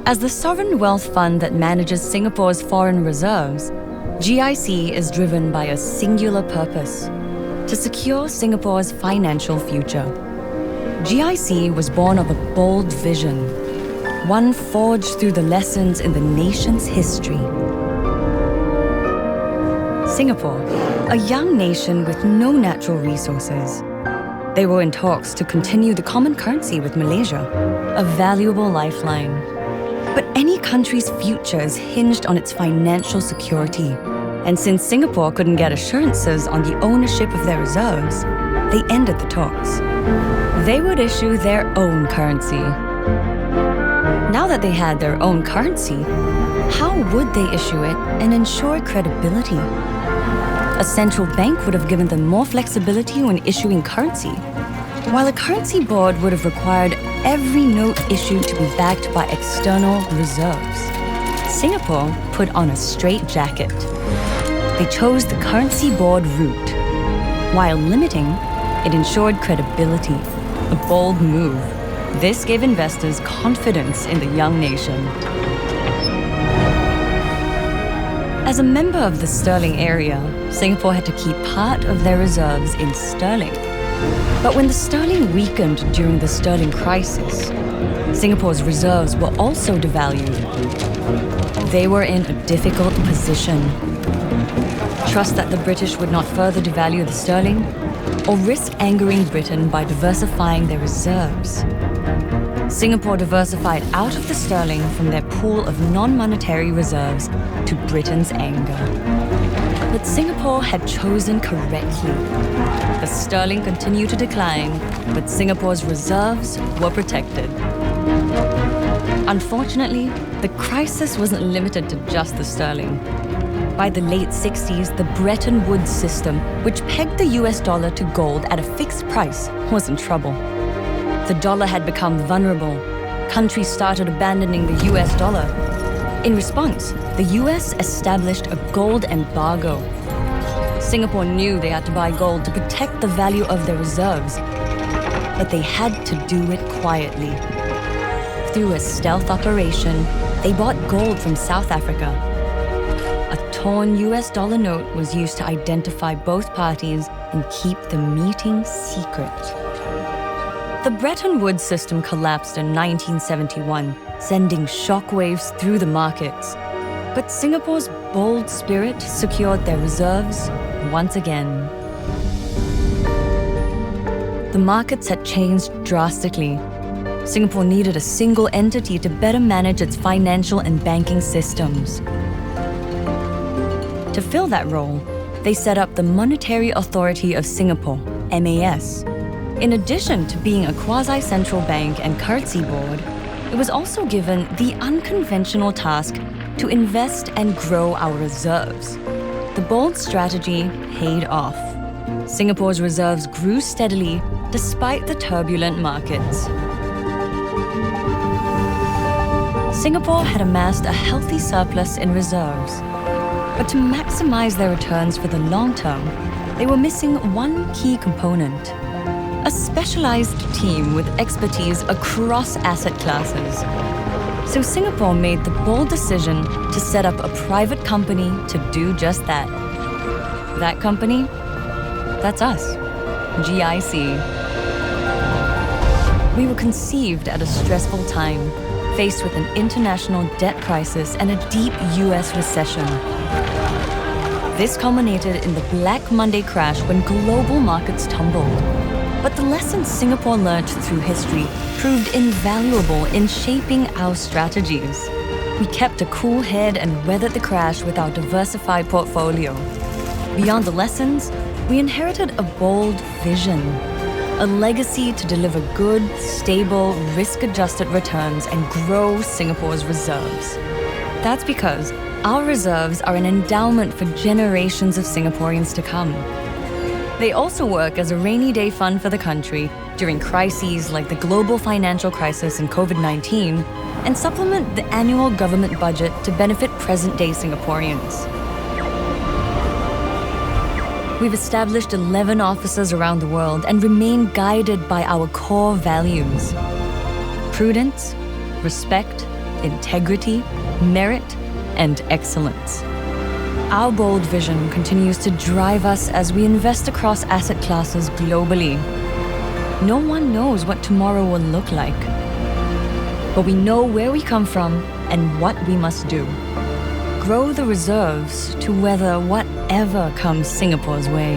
As the sovereign wealth fund that manages Singapore's foreign reserves, GIC is driven by a singular purpose: to secure Singapore's financial future. GIC was born of a bold vision, one forged through the lessons in the nation's history. Singapore, a young nation with no natural resources. They were in talks to continue the common currency with Malaysia, a valuable lifeline. But any country's future is hinged on its financial security. And since Singapore couldn't get assurances on the ownership of their reserves, they ended the talks. They would issue their own currency. Now that they had their own currency, how would they issue it and ensure credibility? A central bank would have given them more flexibility when issuing currency, while a currency board would have required every note issued to be backed by external reserves. Singapore put on a straitjacket. They chose the currency board route. While limiting, it ensured credibility, a bold move. This gave investors confidence in the young nation. As a member of the sterling area, Singapore had to keep part of their reserves in sterling. But when the sterling weakened during the sterling crisis, Singapore's reserves were also devalued. They were in a difficult position. Trust that the British would not further devalue the sterling, or risk angering Britain by diversifying their reserves. Singapore diversified out of the sterling from their pool of non-monetary reserves to Britain's anger. But Singapore had chosen correctly. The sterling continued to decline, but Singapore's reserves were protected. Unfortunately, the crisis wasn't limited to just the sterling. By the late 60s, the Bretton Woods system, which pegged the US dollar to gold at a fixed price, was in trouble. The dollar had become vulnerable. Countries started abandoning the US dollar. In response, the US established a gold embargo. Singapore knew they had to buy gold to protect the value of their reserves, but they had to do it quietly. Through a stealth operation, they bought gold from South Africa. A torn US dollar note was used to identify both parties and keep the meeting secret. The Bretton Woods system collapsed in 1971, sending shockwaves through the markets. But Singapore's bold spirit secured their reserves once again. The markets had changed drastically. Singapore needed a single entity to better manage its financial and banking systems. To fill that role, they set up the Monetary Authority of Singapore, MAS. In addition to being a quasi-central bank and currency board, it was also given the unconventional task to invest and grow our reserves. The bold strategy paid off. Singapore's reserves grew steadily despite the turbulent markets. Singapore had amassed a healthy surplus in reserves. But to maximize their returns for the long term, they were missing one key component: a specialized team with expertise across asset classes. So Singapore made the bold decision to set up a private company to do just that. That company? That's us, GIC. We were conceived at a stressful time, faced with an international debt crisis and a deep US recession. This culminated in the Black Monday crash when global markets tumbled. But the lessons Singapore learned through history proved invaluable in shaping our strategies. We kept a cool head and weathered the crash with our diversified portfolio. Beyond the lessons, we inherited a bold vision, a legacy to deliver good, stable, risk-adjusted returns and grow Singapore's reserves. That's because our reserves are an endowment for generations of Singaporeans to come. They also work as a rainy day fund for the country during crises like the global financial crisis and COVID-19, and supplement the annual government budget to benefit present-day Singaporeans. We've established 11 offices around the world and remain guided by our core values: prudence, respect, integrity, merit, and excellence. Our bold vision continues to drive us as we invest across asset classes globally. No one knows what tomorrow will look like, but we know where we come from and what we must do. Grow the reserves to weather whatever comes Singapore's way.